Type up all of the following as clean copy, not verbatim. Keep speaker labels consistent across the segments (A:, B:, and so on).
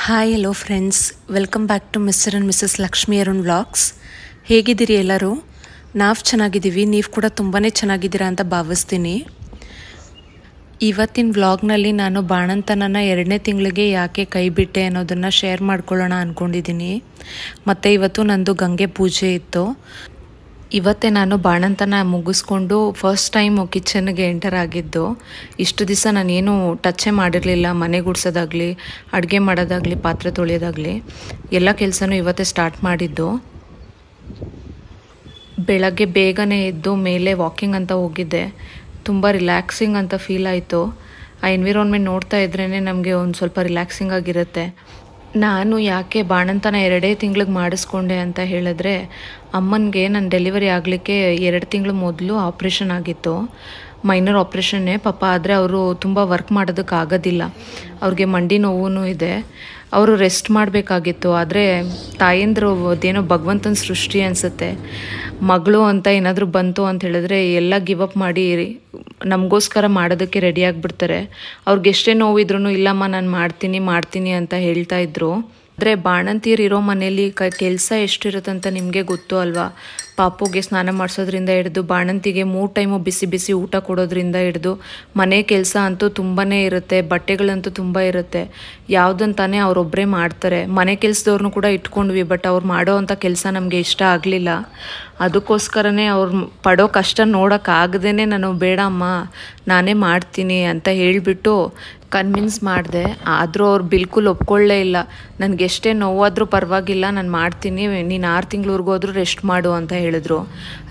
A: Hi hello friends, welcome back to Mr and Mrs Lakshmi Arun vlogs. ಹೇಗಿದ್ದೀರಿ ಎಲ್ಲರೂ? ನಾವು ಚೆನ್ನಾಗಿದ್ದೀವಿ, ನೀವು ಕೂಡ ತುಂಬಾ ಚೆನ್ನಾಗಿದ್ದೀರಾ ಅಂತ ಭಾವಿಸ್ತೀನಿ. ಇವತ್ತಿನ ವ್ಲಾಗ್ನಲ್ಲಿ ನಾನು ಬಾಣಂತನನ 2ನೇ ತಿಂಗಳಿಗೆ ಯಾಕೆ ಕೈ ಬಿಟ್ಟೆ ಅನ್ನೋದನ್ನು ಶೇರ್ ಮಾಡ್ಕೊಳ್ಳೋಣ ಅಂದ್ಕೊಂಡಿದ್ದೀನಿ. ಮತ್ತು ಇವತ್ತು ನಂದು ಗಂಗೆ ಪೂಜೆ ಇತ್ತು. ಇವತ್ತೇ ನಾನು ಬಾಣಂತನ ಮುಗಿಸ್ಕೊಂಡು ಫಸ್ಟ್ ಟೈಮು ಕಿಚನ್ಗೆ ಎಂಟರ್ ಆಗಿದ್ದು. ಇಷ್ಟು ದಿವಸ ನಾನೇನು ಟಚ್ಚೇ ಮಾಡಿರಲಿಲ್ಲ. ಮನೆ ಗುಡಿಸೋದಾಗಲಿ, ಅಡುಗೆ ಮಾಡೋದಾಗಲಿ, ಪಾತ್ರೆ ತೊಳೆಯೋದಾಗಲಿ ಎಲ್ಲ ಕೆಲಸನೂ ಇವತ್ತೇ ಸ್ಟಾರ್ಟ್ ಮಾಡಿದ್ದು. ಬೆಳಗ್ಗೆ ಬೇಗನೆ ಎದ್ದು ಮೇಲೆ ವಾಕಿಂಗ್ ಅಂತ ಹೋಗಿದ್ದೆ. ತುಂಬ ರಿಲ್ಯಾಕ್ಸಿಂಗ್ ಅಂತ ಫೀಲ್ ಆಯಿತು. ಆ ಎನ್ವಿರಾನ್ಮೆಂಟ್ ನೋಡ್ತಾ ಇದ್ರೇ ನಮಗೆ ಒಂದು ಸ್ವಲ್ಪ ರಿಲ್ಯಾಕ್ಸಿಂಗ್ ಆಗಿರುತ್ತೆ. ನಾನು ಯಾಕೆ ಬಾಣಂತನ 2 ತಿಂಗಳಿಗೆ ಮಾಡಿಸ್ಕೊಂಡೆ ಅಂತ ಹೇಳಿದ್ರೆ, ಅಮ್ಮನಿಗೆ ನನ್ನ ಡೆಲಿವರಿ ಆಗಲಿಕ್ಕೆ 2 ತಿಂಗಳು ಮೊದಲು ಆಪ್ರೇಷನ್ ಆಗಿತ್ತು. ಮೈನರ್ ಆಪ್ರೇಷನ್ನೇ ಪಾಪ. ಆದರೆ ಅವರು ತುಂಬ ವರ್ಕ್ ಮಾಡೋದಕ್ಕೆ ಆಗೋದಿಲ್ಲ. ಅವ್ರಿಗೆ ಮಂಡಿ ನೋವು ಇದೆ. ಅವರು ರೆಸ್ಟ್ ಮಾಡಬೇಕಾಗಿತ್ತು. ಆದರೆ ತಾಯಂದರು ಅದೇನೋ ಭಗವಂತನ ಸೃಷ್ಟಿ ಅನಿಸುತ್ತೆ. ಮಗಳು ಅಂತ ಏನಾದರೂ ಬಂತು ಅಂತ ಹೇಳಿದ್ರೆ ಎಲ್ಲ ಗಿವ್ ಅಪ್ ಮಾಡಿ ನಮಗೋಸ್ಕರ ಮಾಡೋದಕ್ಕೆ ರೆಡಿ ಆಗಿಬಿಡ್ತಾರೆ. ಅವ್ರಿಗೆ ಎಷ್ಟೇ ನೋವಿದ್ರೂ ಇಲ್ಲಮ್ಮ ನಾನು ಮಾಡ್ತೀನಿ ಅಂತ ಹೇಳ್ತಾ ಇದ್ರು. ಆದರೆ ಬಾಣಂತಿಯರು ಇರೋ ಮನೇಲಿ ಕೆಲಸ ಎಷ್ಟಿರುತ್ತೆ ಅಂತ ನಿಮಗೆ ಗೊತ್ತು ಅಲ್ವಾ? ಪಾಪುಗೆ ಸ್ನಾನ ಮಾಡಿಸೋದ್ರಿಂದ ಹಿಡಿದು ಬಾಣಂತಿಗೆ 3 ಟೈಮು ಬಿಸಿ ಬಿಸಿ ಊಟ ಕೊಡೋದ್ರಿಂದ ಹಿಡಿದು ಮನೆ ಕೆಲಸ ಅಂತೂ ತುಂಬಾ ಇರುತ್ತೆ. ಬಟ್ಟೆಗಳಂತೂ ತುಂಬ ಇರುತ್ತೆ. ಯಾವುದಂತಾನೆ ಅವರೊಬ್ಬರೇ ಮಾಡ್ತಾರೆ. ಮನೆ ಕೆಲಸದವ್ರನ್ನೂ ಕೂಡ ಇಟ್ಕೊಂಡ್ವಿ. ಬಟ್ ಅವ್ರು ಮಾಡೋ ಅಂಥ ಕೆಲಸ ನಮಗೆ ಇಷ್ಟ ಆಗಲಿಲ್ಲ. ಅದಕ್ಕೋಸ್ಕರನೇ ಅವ್ರು ಪಡೋ ಕಷ್ಟ ನೋಡೋಕ್ಕಾಗದೇ ನಾನು ಬೇಡಮ್ಮ ನಾನೇ ಮಾಡ್ತೀನಿ ಅಂತ ಹೇಳಿಬಿಟ್ಟು ಕನ್ವಿನ್ಸ್ ಮಾಡಿದೆ. ಆದರೂ ಅವ್ರು ಬಿಲ್ಕುಲ್ ಒಪ್ಕೊಳ್ಳೇ ಇಲ್ಲ. ನನಗೆಷ್ಟೇ ನೋವಾದರೂ ಪರವಾಗಿಲ್ಲ, ನಾನು ಮಾಡ್ತೀನಿ, ನೀನು 6 ತಿಂಗಳವರೆಗೂ ಹೋದ್ರೂ ರೆಸ್ಟ್ ಮಾಡು ಅಂತ ಹೇಳಿದ್ರು.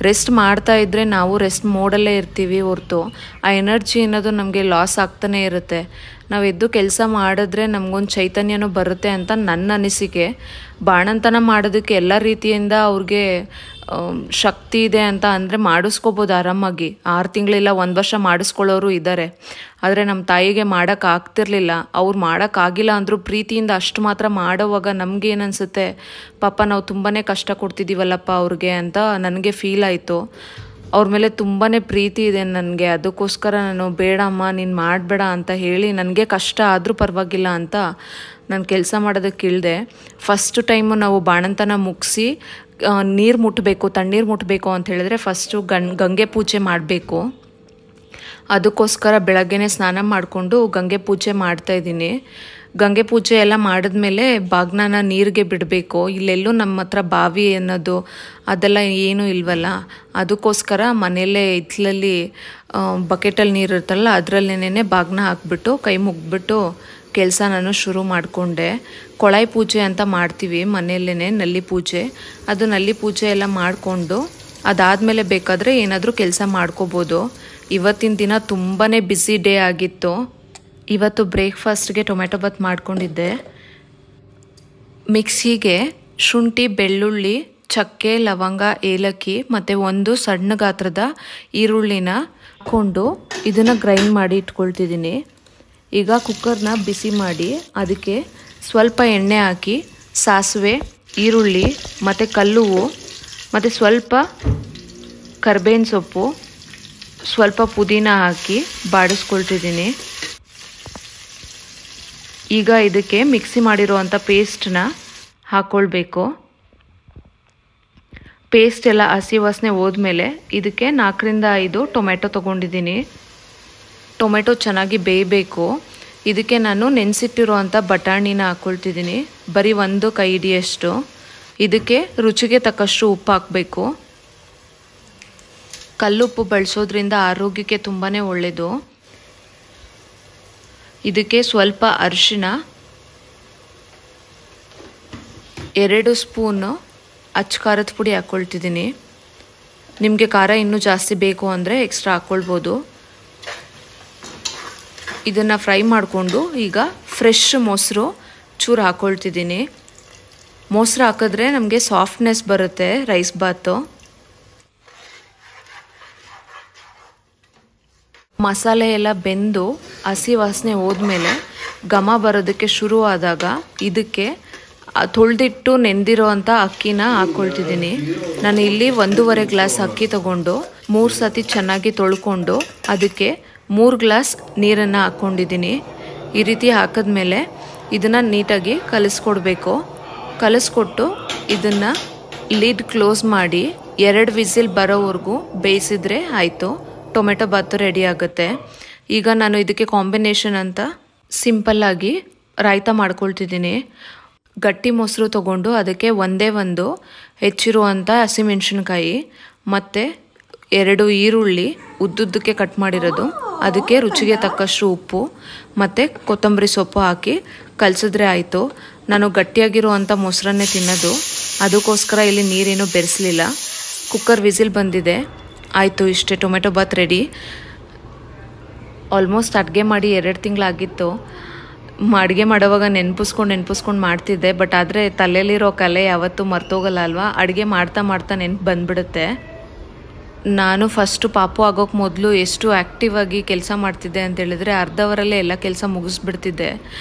A: ರೆಸ್ಟ್ ಮಾಡ್ತಾ ಇದ್ದರೆ ನಾವು ರೆಸ್ಟ್ ಮೋಡಲ್ಲೇ ಇರ್ತೀವಿ ಹೊರತು ಆ ಎನರ್ಜಿ ಅನ್ನೋದು ನಮಗೆ ಲಾಸ್ ಆಗ್ತಾನೇ ಇರುತ್ತೆ. ನಾವು ಎದ್ದು ಕೆಲಸ ಮಾಡಿದ್ರೆ ನಮಗೊಂದು ಚೈತನ್ಯನೂ ಬರುತ್ತೆ ಅಂತ ನನ್ನ ಅನಿಸಿಕೆ. ಬಾಣಂತನ ಮಾಡೋದಕ್ಕೆ ಎಲ್ಲ ರೀತಿಯಿಂದ ಅವ್ರಿಗೆ ಶಕ್ತಿ ಇದೆ ಅಂತ ಅಂದರೆ ಮಾಡಿಸ್ಕೋಬೋದು ಆರಾಮಾಗಿ. 6 ತಿಂಗಳಿಲ್ಲ 1 ವರ್ಷ ಮಾಡಿಸ್ಕೊಳ್ಳೋರು ಇದ್ದಾರೆ. ಆದರೆ ನಮ್ಮ ತಾಯಿಗೆ ಮಾಡೋಕ್ಕಾಗ್ತಿರ್ಲಿಲ್ಲ. ಅವ್ರು ಮಾಡೋಕ್ಕಾಗಿಲ್ಲ ಅಂದರೂ ಪ್ರೀತಿಯಿಂದ ಅಷ್ಟು ಮಾತ್ರ ಮಾಡೋವಾಗ ನಮಗೇನು ಅನಿಸುತ್ತೆ, ಪಾಪ ನಾವು ತುಂಬಾ ಕಷ್ಟ ಕೊಡ್ತಿದ್ದೀವಲ್ಲಪ್ಪ ಅವ್ರಿಗೆ ಅಂತ ನನಗೆ ಫೀಲ್ ಆಯಿತು. ಅವ್ರ ಮೇಲೆ ತುಂಬಾ ಪ್ರೀತಿ ಇದೆ ನನಗೆ. ಅದಕ್ಕೋಸ್ಕರ ನಾನು ಬೇಡಮ್ಮ ನೀನು ಮಾಡಬೇಡ ಅಂತ ಹೇಳಿ ನನಗೆ ಕಷ್ಟ ಆದರೂ ಪರವಾಗಿಲ್ಲ ಅಂತ ನಾನು ಕೆಲಸ ಮಾಡೋದಕ್ಕೆ ಇಳಿದೆ. ಫಸ್ಟ್ ಟೈಮು ನಾವು ಬಾಣಂತನ ಮುಗಿಸಿ ನೀರು ಮುಟ್ಟಬೇಕು, ತಣ್ಣೀರು ಮುಟ್ಟಬೇಕು ಅಂತ ಹೇಳಿದ್ರೆ ಫಸ್ಟು ಗಂಗೆ ಪೂಜೆ ಮಾಡಬೇಕು. ಅದಕ್ಕೋಸ್ಕರ ಬೆಳಗ್ಗೆನೇ ಸ್ನಾನ ಮಾಡಿಕೊಂಡು ಗಂಗೆ ಪೂಜೆ ಮಾಡ್ತಾಯಿದ್ದೀನಿ. ಗಂಗೆ ಪೂಜೆ ಎಲ್ಲ ಮಾಡಿದ್ಮೇಲೆ ಬಾಗ್ನನ ನೀರಿಗೆ ಬಿಡಬೇಕು. ಇಲ್ಲೆಲ್ಲೂ ನಮ್ಮ ಹತ್ರ ಬಾವಿ ಅನ್ನೋದು ಅದೆಲ್ಲ ಏನೂ ಇಲ್ವಲ್ಲ. ಅದಕ್ಕೋಸ್ಕರ ಮನೆಯಲ್ಲೇ ಹಿತ್ತಲಲ್ಲಿ ಬಕೆಟಲ್ಲಿ ನೀರು ಇರುತ್ತಲ್ಲ ಅದರಲ್ಲೇನೇ ಬಾಗ್ನ ಹಾಕ್ಬಿಟ್ಟು ಕೈ ಮುಗ್ಬಿಟ್ಟು ಕೆಲಸ ನಾನು ಶುರು ಮಾಡಿಕೊಂಡೆ. ಕೊಳಾಯಿ ಪೂಜೆ ಅಂತ ಮಾಡ್ತೀವಿ ಮನೆಯಲ್ಲೇ, ನಲ್ಲಿ ಪೂಜೆ. ಅದು ನಲ್ಲಿ ಪೂಜೆ ಎಲ್ಲ ಮಾಡಿಕೊಂಡು ಅದಾದಮೇಲೆ ಬೇಕಾದರೆ ಏನಾದರೂ ಕೆಲಸ ಮಾಡ್ಕೋಬೋದು. ಇವತ್ತಿನ ದಿನ ತುಂಬಾ ಬ್ಯುಸಿ ಡೇ ಆಗಿತ್ತು. ಇವತ್ತು ಬ್ರೇಕ್ಫಾಸ್ಟ್ಗೆ ಟೊಮೆಟೊ ಬಾತ್ ಮಾಡ್ಕೊಂಡಿದ್ದೆ. ಮಿಕ್ಸಿಗೆ ಶುಂಠಿ, ಬೆಳ್ಳುಳ್ಳಿ, ಚಕ್ಕೆ, ಲವಂಗ, ಏಲಕ್ಕಿ ಮತ್ತು 1 ಸಣ್ಣ ಗಾತ್ರದ ಈರುಳ್ಳಿನ ಹಾಕ್ಕೊಂಡು ಇದನ್ನು ಗ್ರೈಂಡ್ ಮಾಡಿ ಇಟ್ಕೊಳ್ತಿದ್ದೀನಿ. ಈಗ ಕುಕ್ಕರ್ನ ಬಿಸಿ ಮಾಡಿ ಅದಕ್ಕೆ ಸ್ವಲ್ಪ ಎಣ್ಣೆ ಹಾಕಿ ಸಾಸಿವೆ, ಈರುಳ್ಳಿ ಮತ್ತು ಕಲ್ಲುವು ಮತ್ತು ಸ್ವಲ್ಪ ಕರ್ಬೇವಿನ ಸೊಪ್ಪು, ಸ್ವಲ್ಪ ಪುದೀನ ಹಾಕಿ ಬಾಡಿಸ್ಕೊಳ್ತಿದ್ದೀನಿ. ಈಗ ಇದಕ್ಕೆ ಮಿಕ್ಸಿ ಮಾಡಿರುವಂಥ ಪೇಸ್ಟನ್ನ ಹಾಕ್ಕೊಳ್ಬೇಕು. ಪೇಸ್ಟ್ ಎಲ್ಲ ಹಸಿ ವಾಸನೆ ಹೋದ್ಮೇಲೆ ಇದಕ್ಕೆ 4ರಿಂದ 5 ಟೊಮೆಟೊ ತೊಗೊಂಡಿದ್ದೀನಿ. ಟೊಮೆಟೊ ಚೆನ್ನಾಗಿ ಬೇಯಬೇಕು. ಇದಕ್ಕೆ ನಾನು ನೆನೆಸಿಟ್ಟಿರುವಂಥ ಬಟಾಣಿನ ಹಾಕ್ಕೊಳ್ತಿದ್ದೀನಿ. ಬರೀ 1 ಕೈ ಹಿಡಿಯಷ್ಟು. ಇದಕ್ಕೆ ರುಚಿಗೆ ತಕ್ಕಷ್ಟು ಉಪ್ಪು ಹಾಕಬೇಕು. ಕಲ್ಲುಪ್ಪು ಬಳಸೋದ್ರಿಂದ ಆರೋಗ್ಯಕ್ಕೆ ತುಂಬಾ ಒಳ್ಳೆಯದು. ಇದಕ್ಕೆ ಸ್ವಲ್ಪ ಅರಿಶಿನ, 2 ಸ್ಪೂನು ಅಚ್ಚ ಖಾರದ ಪುಡಿ ಹಾಕ್ಕೊಳ್ತಿದ್ದೀನಿ. ನಿಮಗೆ ಖಾರ ಇನ್ನೂ ಜಾಸ್ತಿ ಬೇಕು ಅಂದರೆ ಎಕ್ಸ್ಟ್ರಾ ಹಾಕ್ಕೊಳ್ಬೋದು. ಇದನ್ನು ಫ್ರೈ ಮಾಡಿಕೊಂಡು ಈಗ ಫ್ರೆಶ್ ಮೊಸರು ಚೂರು ಹಾಕ್ಕೊಳ್ತಿದ್ದೀನಿ. ಮೊಸರು ಹಾಕಿದ್ರೆ ನಮಗೆ ಸಾಫ್ಟ್ನೆಸ್ ಬರುತ್ತೆ ರೈಸ್ ಬಾತು. ಮಸಾಲೆ ಎಲ್ಲ ಬೆಂದು ಹಸಿ ವಾಸನೆ ಹೋದ್ಮೇಲೆ ಘಮ ಬರೋದಕ್ಕೆ ಶುರುವಾದಾಗ ಇದಕ್ಕೆ ತೊಳೆದಿಟ್ಟು ನೆಂದಿರೋ ಅಂಥ ಅಕ್ಕಿನ ಹಾಕ್ಕೊಳ್ತಿದ್ದೀನಿ. ನಾನು ಇಲ್ಲಿ 1.5 ಗ್ಲಾಸ್ ಅಕ್ಕಿ ತೊಗೊಂಡು 3 ಸತಿ ಚೆನ್ನಾಗಿ ತೊಳ್ಕೊಂಡು ಅದಕ್ಕೆ 3 ಗ್ಲಾಸ್ ನೀರನ್ನು ಹಾಕ್ಕೊಂಡಿದ್ದೀನಿ. ಈ ರೀತಿ ಹಾಕಿದ್ಮೇಲೆ ಇದನ್ನು ನೀಟಾಗಿ ಕಲಿಸ್ಕೊಡ್ಬೇಕು. ಕಲಿಸ್ಕೊಟ್ಟು ಇದನ್ನು ಲಿಡ್ ಕ್ಲೋಸ್ ಮಾಡಿ 2 ವಿಸಿಲ್ ಬರೋವರೆಗೂ ಬೇಯಿಸಿದ್ರೆ ಆಯಿತು. ಟೊಮೆಟೊ ಬಾತು ರೆಡಿ ಆಗುತ್ತೆ. ಈಗ ನಾನು ಇದಕ್ಕೆ ಕಾಂಬಿನೇಷನ್ ಅಂತ ಸಿಂಪಲ್ಲಾಗಿ ರಾಯ್ತ ಮಾಡ್ಕೊಳ್ತಿದ್ದೀನಿ. ಗಟ್ಟಿ ಮೊಸರು ತೊಗೊಂಡು ಅದಕ್ಕೆ ಒಂದೇ ಒಂದು ಹೆಚ್ಚಿರುವಂಥ ಹಸಿಮೆಣಸಿನ್ಕಾಯಿ ಮತ್ತು 2 ಈರುಳ್ಳಿ ಉದ್ದುದ್ದಕ್ಕೆ ಕಟ್ ಮಾಡಿರೋದು, ಅದಕ್ಕೆ ರುಚಿಗೆ ತಕ್ಕಷ್ಟು ಉಪ್ಪು ಮತ್ತು ಕೊತ್ತಂಬರಿ ಸೊಪ್ಪು ಹಾಕಿ ಕಲಸಿದ್ರೆ ಆಯಿತು. ನಾನು ಗಟ್ಟಿಯಾಗಿರುವಂಥ ಮೊಸರನ್ನೇ ತಿನ್ನೋದು, ಅದಕ್ಕೋಸ್ಕರ ಇಲ್ಲಿ ನೀರೇನು ಬೆರೆಸಲಿಲ್ಲ. ಕುಕ್ಕರ್ ವಿಸಿಲ್ ಬಂದಿದೆ, ಆಯಿತು. ಇಷ್ಟೇ, ಟೊಮೆಟೊ ಬಾತ್ ರೆಡಿ. ಆಲ್ಮೋಸ್ಟ್ ಅಡುಗೆ ಮಾಡಿ 2 ತಿಂಗಳಾಗಿತ್ತು. ಅಡುಗೆ ಮಾಡೋವಾಗ ನೆನಪಿಸ್ಕೊಂಡು ಮಾಡ್ತಿದ್ದೆ. ಬಟ್ ಆದರೆ ತಲೆಯಲ್ಲಿರೋ ಕಲೆ ಯಾವತ್ತೂ ಮರ್ತೋಗಲ್ಲ ಅಲ್ವಾ. ಅಡುಗೆ ಮಾಡ್ತಾ ನೆನಪು ಬಂದುಬಿಡುತ್ತೆ. ನಾನು ಫಸ್ಟು ಪಾಪು ಆಗೋಕ್ಕೆ ಮೊದಲು ಎಷ್ಟು ಆ್ಯಕ್ಟಿವ್ ಆಗಿ ಕೆಲಸ ಮಾಡ್ತಿದ್ದೆ ಅಂತೇಳಿದ್ರೆ ಅರ್ಧ ಅವರಲ್ಲೇ ಎಲ್ಲ ಕೆಲಸ ಮುಗಿಸ್ಬಿಡ್ತಿದ್ದೆ.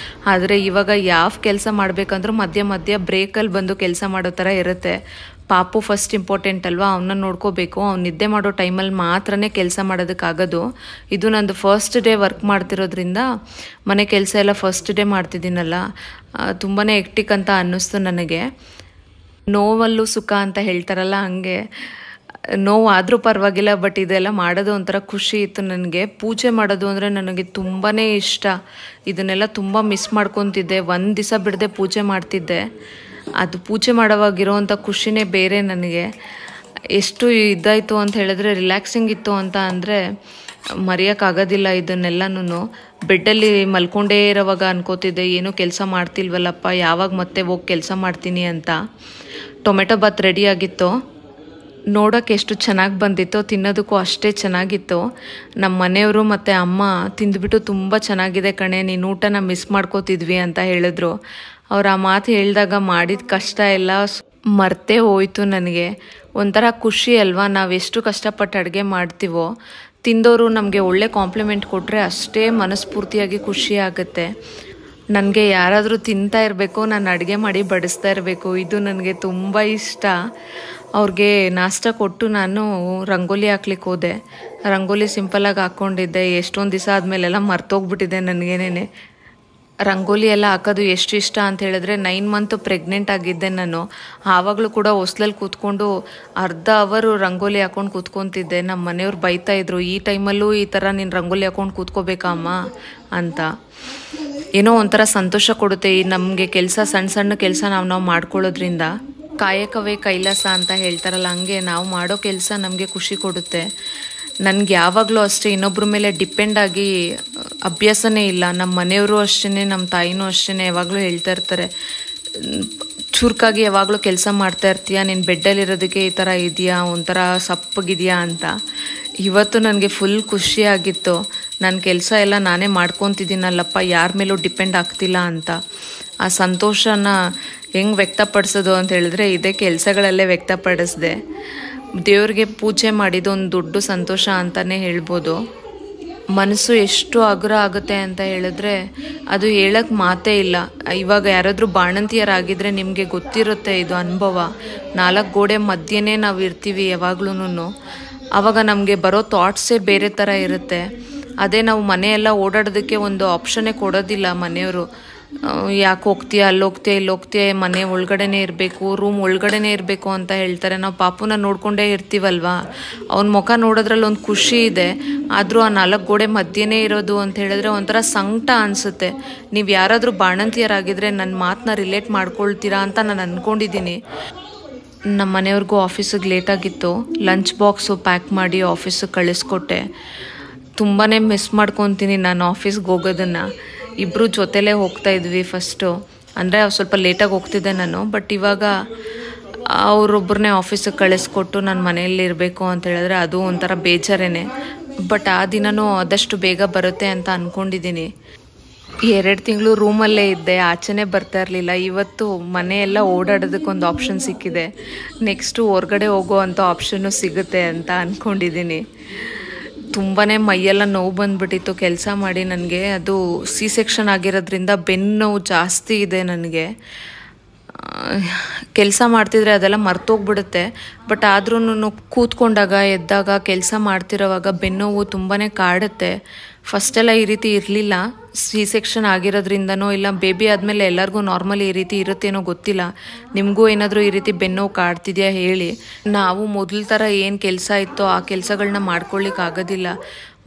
A: ಆದರೆ ಇವಾಗ ಯಾವ ಕೆಲಸ ಮಾಡಬೇಕಂದ್ರೂ ಮಧ್ಯ ಬ್ರೇಕಲ್ಲಿ ಬಂದು ಕೆಲಸ ಮಾಡೋ ಥರ ಇರುತ್ತೆ. ಪಾಪು ಫಸ್ಟ್ ಇಂಪಾರ್ಟೆಂಟ್ ಅಲ್ವಾ, ಅವನ್ನ ನೋಡ್ಕೋಬೇಕು. ಅವ್ನು ನಿದ್ದೆ ಮಾಡೋ ಟೈಮಲ್ಲಿ ಮಾತ್ರನೇ ಕೆಲಸ ಮಾಡೋದಕ್ಕಾಗೋದು. ಇದು ನಂದು ಫಸ್ಟ್ ಡೇ ವರ್ಕ್ ಮಾಡ್ತಿರೋದ್ರಿಂದ ಮನೆ ಕೆಲಸ ಎಲ್ಲ ಫಸ್ಟ್ ಡೇ ಮಾಡ್ತಿದ್ದೀನಲ್ಲ, ತುಂಬಾ ಹೆಕ್ಟಿಕ್ ಅಂತ ಅನ್ನಿಸ್ತು ನನಗೆ. ನೋವಲ್ಲೂ ಸುಖ ಅಂತ ಹೇಳ್ತಾರಲ್ಲ, ಹಾಗೆ ನೋವಾದರೂ ಪರವಾಗಿಲ್ಲ, ಬಟ್ ಇದೆಲ್ಲ ಮಾಡೋದು ಒಂಥರ ಖುಷಿ ಇತ್ತು ನನಗೆ. ಪೂಜೆ ಮಾಡೋದು ಅಂದರೆ ನನಗೆ ತುಂಬಾ ಇಷ್ಟ. ಇದನ್ನೆಲ್ಲ ತುಂಬ ಮಿಸ್ ಮಾಡ್ಕೊತಿದ್ದೆ. ಒಂದು ದಿವಸ ಬಿಡದೆ ಪೂಜೆ ಮಾಡ್ತಿದ್ದೆ. ಅದು ಪೂಜೆ ಮಾಡೋವಾಗಿರೋವಂಥ ಖುಷಿನೇ ಬೇರೆ ನನಗೆ. ಎಷ್ಟು ಇದಾಯಿತು ಅಂತ ಹೇಳಿದ್ರೆ, ರಿಲ್ಯಾಕ್ಸಿಂಗ್ ಇತ್ತು ಅಂತ ಅಂದರೆ ಮರೆಯೋಕ್ಕಾಗೋದಿಲ್ಲ. ಇದನ್ನೆಲ್ಲನೂ ಬೆಡ್ಡಲ್ಲಿ ಮಲ್ಕೊಂಡೇ ಇರೋವಾಗ ಅನ್ಕೋತಿದ್ದೆ, ಏನೂ ಕೆಲಸ ಮಾಡ್ತಿಲ್ವಲ್ಲಪ್ಪ, ಯಾವಾಗ ಮತ್ತೆ ಹೋಗಿ ಕೆಲಸ ಮಾಡ್ತೀನಿ ಅಂತ. ಟೊಮೆಟೊ ಬಾತ್ ರೆಡಿಯಾಗಿತ್ತು. ನೋಡೋಕ್ಕೆ ಎಷ್ಟು ಚೆನ್ನಾಗಿ ಬಂದಿತ್ತು, ತಿನ್ನೋದಕ್ಕೂ ಅಷ್ಟೇ ಚೆನ್ನಾಗಿತ್ತು. ನಮ್ಮ ಮನೆಯವರು ಮತ್ತು ಅಮ್ಮ ತಿಂದುಬಿಟ್ಟು ತುಂಬ ಚೆನ್ನಾಗಿದೆ ಕಣೆ, ನೀನು ಊಟನ ಮಿಸ್ ಮಾಡ್ಕೋತಿದ್ವಿ ಅಂತ ಹೇಳಿದ್ರು. ಅವ್ರು ಆ ಮಾತು ಹೇಳಿದಾಗ ಮಾಡಿದ ಕಷ್ಟ ಎಲ್ಲ ಮರ್ತೇ ಹೋಯಿತು ನನಗೆ. ಒಂಥರ ಖುಷಿ ಅಲ್ವಾ, ನಾವೆಷ್ಟು ಕಷ್ಟಪಟ್ಟು ಅಡುಗೆ ಮಾಡ್ತೀವೋ ತಿಂದವರು ನಮಗೆ ಒಳ್ಳೆ ಕಾಂಪ್ಲಿಮೆಂಟ್ ಕೊಟ್ಟರೆ ಅಷ್ಟೇ ಮನಸ್ಫೂರ್ತಿಯಾಗಿ ಖುಷಿ ಆಗುತ್ತೆ. ನನಗೆ ಯಾರಾದರೂ ತಿಂತಾ ಇರಬೇಕು, ನಾನು ಅಡುಗೆ ಮಾಡಿ ಬಡಿಸ್ತಾ ಇರಬೇಕು, ಇದು ನನಗೆ ತುಂಬ ಇಷ್ಟ. ಅವ್ರಿಗೆ ನಾಷ್ಟ ಕೊಟ್ಟು ನಾನು ರಂಗೋಲಿ ಹಾಕ್ಲಿಕ್ಕೆ ಹೋದೆ. ರಂಗೋಲಿ ಸಿಂಪಲಾಗಿ ಹಾಕ್ಕೊಂಡಿದ್ದೆ. ಎಷ್ಟೊಂದು ದಿವಸ ಆದಮೇಲೆಲ್ಲ ಮರ್ತೋಗ್ಬಿಟ್ಟಿದೆ ನನಗೇನೆ. ರಂಗೋಲಿ ಎಲ್ಲ ಹಾಕೋದು ಎಷ್ಟು ಇಷ್ಟ ಅಂತ ಹೇಳಿದ್ರೆ, 9 ಮಂತ್ ಪ್ರೆಗ್ನೆಂಟ್ ಆಗಿದ್ದೆ ನಾನು. ಆವಾಗಲೂ ಕೂಡ ಹೊಸ್ಲಲ್ಲಿ ಕೂತ್ಕೊಂಡು ಅರ್ಧ ಅವರು ರಂಗೋಲಿ ಹಾಕ್ಕೊಂಡು ಕೂತ್ಕೊತಿದ್ದೆ. ನಮ್ಮ ಮನೆಯವ್ರು ಬೈತಾಯಿದ್ರು, ಈ ಟೈಮಲ್ಲೂ ಈ ಥರ ನೀನು ರಂಗೋಲಿ ಹಾಕ್ಕೊಂಡು ಕೂತ್ಕೋಬೇಕಮ್ಮ ಅಂತ. ಏನೋ ಒಂಥರ ಸಂತೋಷ ಕೊಡುತ್ತೆ ಈ ನಮಗೆ ಕೆಲಸ, ಸಣ್ಣ ಕೆಲಸ ನಾವು ಮಾಡ್ಕೊಳ್ಳೋದ್ರಿಂದ. ಕಾಯಕವೇ ಕೈಲಾಸ ಅಂತ ಹೇಳ್ತಾರಲ್ಲ, ಹಂಗೆ ನಾವು ಮಾಡೋ ಕೆಲಸ ನಮಗೆ ಖುಷಿ ಕೊಡುತ್ತೆ. ನನಗೆ ಯಾವಾಗಲೂ ಅಷ್ಟೇ ಇನ್ನೊಬ್ಬರ ಮೇಲೆ ಡಿಪೆಂಡ್ ಆಗಿ ಅಭ್ಯಾಸನೇ ಇಲ್ಲ. ನಮ್ಮ ಮನೆಯವರು ಅಷ್ಟೇ, ನಮ್ಮ ತಾಯಿನೂ ಅಷ್ಟೇ ಯಾವಾಗಲೂ ಹೇಳ್ತಾ ಇರ್ತಾರೆ, ಚುರುಕಾಗಿ ಯಾವಾಗಲೂ ಕೆಲಸ ಮಾಡ್ತಾ ಇರ್ತೀಯ, ನೀನು ಬೆಡ್ಡಲ್ಲಿರೋದಕ್ಕೆ ಈ ಥರ ಇದೆಯಾ, ಒಂಥರ ಸಪ್ಪಗಿದೆಯಾ ಅಂತ. ಇವತ್ತು ನನಗೆ ಫುಲ್ ಖುಷಿಯಾಗಿತ್ತು. ನನ್ನ ಕೆಲಸ ಎಲ್ಲ ನಾನೇ ಮಾಡ್ಕೊತಿದ್ದೀನಲ್ಲಪ್ಪ, ಯಾರ ಮೇಲೂ ಡಿಪೆಂಡ್ ಆಗ್ತಿಲ್ಲ ಅಂತ. ಆ ಸಂತೋಷನ ಹೆಂಗೆ ವ್ಯಕ್ತಪಡಿಸೋದು ಅಂತ ಹೇಳಿದ್ರೆ ಇದೇ ಕೆಲಸಗಳಲ್ಲೇ ವ್ಯಕ್ತಪಡಿಸಿದೆ. ದೇವ್ರಿಗೆ ಪೂಜೆ ಮಾಡಿದ್ದು ಒಂದು ದೊಡ್ಡ ಸಂತೋಷ ಅಂತಲೇ ಹೇಳ್ಬೋದು. ಮನಸ್ಸು ಎಷ್ಟು ಹಗುರ ಆಗುತ್ತೆ ಅಂತ ಹೇಳಿದ್ರೆ ಅದು ಹೇಳಕ್ಕೆ ಮಾತೇ ಇಲ್ಲ. ಇವಾಗ ಯಾರಾದರೂ ಬಾಣಂತಿಯರಾಗಿದ್ದರೆ ನಿಮಗೆ ಗೊತ್ತಿರುತ್ತೆ ಇದು ಅನುಭವ. 4 ಗೋಡೆ ಮಧ್ಯೆನೇ ನಾವು ಇರ್ತೀವಿ ಯಾವಾಗ್ಲೂ. ಆವಾಗ ನಮಗೆ ಬರೋ ಥಾಟ್ಸೇ ಬೇರೆ ಥರ ಇರುತ್ತೆ. ಅದೇ ನಾವು ಮನೆಯೆಲ್ಲ ಓಡಾಡೋದಕ್ಕೆ ಒಂದು ಆಪ್ಷನ್ನೇ ಕೊಡೋದಿಲ್ಲ ಮನೆಯವರು. ಯಾಕೆ ಹೋಗ್ತೀಯ, ಅಲ್ಲಿ ಹೋಗ್ತೀಯ, ಇಲ್ಲಿ ಹೋಗ್ತೀಯ, ಮನೆ ಒಳಗಡೆನೇ ಇರಬೇಕು, ರೂಮ್ ಒಳಗಡೆನೇ ಇರಬೇಕು ಅಂತ ಹೇಳ್ತಾರೆ. ನಾವು ಪಾಪುನ ನೋಡಿಕೊಂಡೇ ಇರ್ತೀವಲ್ವಾ, ಅವ್ನ ಮುಖ ನೋಡೋದ್ರಲ್ಲಿ ಒಂದು ಖುಷಿ ಇದೆ. ಆದರೂ ಆ 4 ಗೋಡೆ ಮಧ್ಯೆನೇ ಇರೋದು ಅಂತ ಹೇಳಿದ್ರೆ ಒಂಥರ ಸಂಕಟ ಅನಿಸುತ್ತೆ. ನೀವು ಯಾರಾದರೂ ಬಾಣಂತಿಯರಾಗಿದ್ದರೆ ನನ್ನ ಮಾತನ್ನ ರಿಲೇಟ್ ಮಾಡ್ಕೊಳ್ತೀರಾ ಅಂತ ನಾನು ಅಂದ್ಕೊಂಡಿದ್ದೀನಿ. ನಮ್ಮ ಮನೆಯವ್ರಿಗೂ ಆಫೀಸಿಗೆ ಲೇಟಾಗಿತ್ತು. ಲಂಚ್ ಬಾಕ್ಸು ಪ್ಯಾಕ್ ಮಾಡಿ ಆಫೀಸಿಗೆ ಕಳಿಸ್ಕೊಟ್ಟೆ. ತುಂಬಾ ಮಿಸ್ ಮಾಡ್ಕೊತೀನಿ ನಾನು ಆಫೀಸ್ಗೆ ಹೋಗೋದನ್ನು. ಇಬ್ಬರು ಜೊತೆಲೇ ಹೋಗ್ತಾ ಇದ್ವಿ ಫಸ್ಟು. ಅಂದರೆ ಸ್ವಲ್ಪ ಲೇಟಾಗಿ ಹೋಗ್ತಿದ್ದೆ ನಾನು. ಬಟ್ ಇವಾಗ ಅವರೊಬ್ಬರನ್ನೇ ಆಫೀಸಿಗೆ ಕಳಿಸ್ಕೊಟ್ಟು ನಾನು ಮನೆಯಲ್ಲಿ ಇರಬೇಕು ಅಂತ ಹೇಳಿದ್ರೆ ಅದು ಒಂಥರ ಬೇಜಾರೇನೆ. ಬಟ್ ಆ ದಿನವೂ ಆದಷ್ಟು ಬೇಗ ಬರುತ್ತೆ ಅಂತ ಅಂದ್ಕೊಂಡಿದ್ದೀನಿ. 2 ತಿಂಗಳು ರೂಮಲ್ಲೇ ಇದ್ದೆ, ಆಚೆನೇ ಬರ್ತಾ ಇರಲಿಲ್ಲ. ಇವತ್ತು ಮನೆಯೆಲ್ಲ ಓಡಾಡೋದಕ್ಕೊಂದು ಆಪ್ಷನ್ ಸಿಕ್ಕಿದೆ. ನೆಕ್ಸ್ಟು ಹೊರಗಡೆ ಹೋಗೋ ಅಂಥ ಆಪ್ಷನ್ನು ಸಿಗುತ್ತೆ ಅಂತ ಅಂದ್ಕೊಂಡಿದ್ದೀನಿ. ತುಂಬಾ ಮೈಯೆಲ್ಲ ನೋವು ಬಂದುಬಿಟ್ಟಿತ್ತು ಕೆಲಸ ಮಾಡಿ ನನಗೆ. ಅದು ಸಿ ಸೆಕ್ಷನ್ ಆಗಿರೋದ್ರಿಂದ ಬೆನ್ನು ನೋವು ಜಾಸ್ತಿ ಇದೆ ನನಗೆ. ಕೆಲಸ ಮಾಡ್ತಿದ್ರೆ ಅದೆಲ್ಲ ಮರ್ತೋಗ್ಬಿಡುತ್ತೆ. ಬಟ್ ಆದ್ರೂ ಕೂತ್ಕೊಂಡಾಗ ಎದ್ದಾಗ ಕೆಲಸ ಮಾಡ್ತಿರೋವಾಗ ಬೆನ್ನೋವು ತುಂಬಾ ಕಾಡುತ್ತೆ. ಫಸ್ಟೆಲ್ಲ ಈ ರೀತಿ ಇರಲಿಲ್ಲ. ಸಿ ಸೆಕ್ಷನ್ ಆಗಿರೋದ್ರಿಂದನೋ ಇಲ್ಲ ಬೇಬಿ ಆದಮೇಲೆ ಎಲ್ಲರಿಗೂ ನಾರ್ಮಲಿ ಈ ರೀತಿ ಇರುತ್ತೇನೋ ಗೊತ್ತಿಲ್ಲ. ನಿಮಗೂ ಏನಾದರೂ ಈ ರೀತಿ ಬೆನ್ನೋವು ಕಾಡ್ತಿದೆಯಾ ಹೇಳಿ. ನಾವು ಮೊದಲ ಥರ ಏನು ಕೆಲಸ ಇತ್ತೋ ಆ ಕೆಲಸಗಳನ್ನ ಮಾಡ್ಕೊಳ್ಳಿಕ್ಕೆ ಆಗೋದಿಲ್ಲ.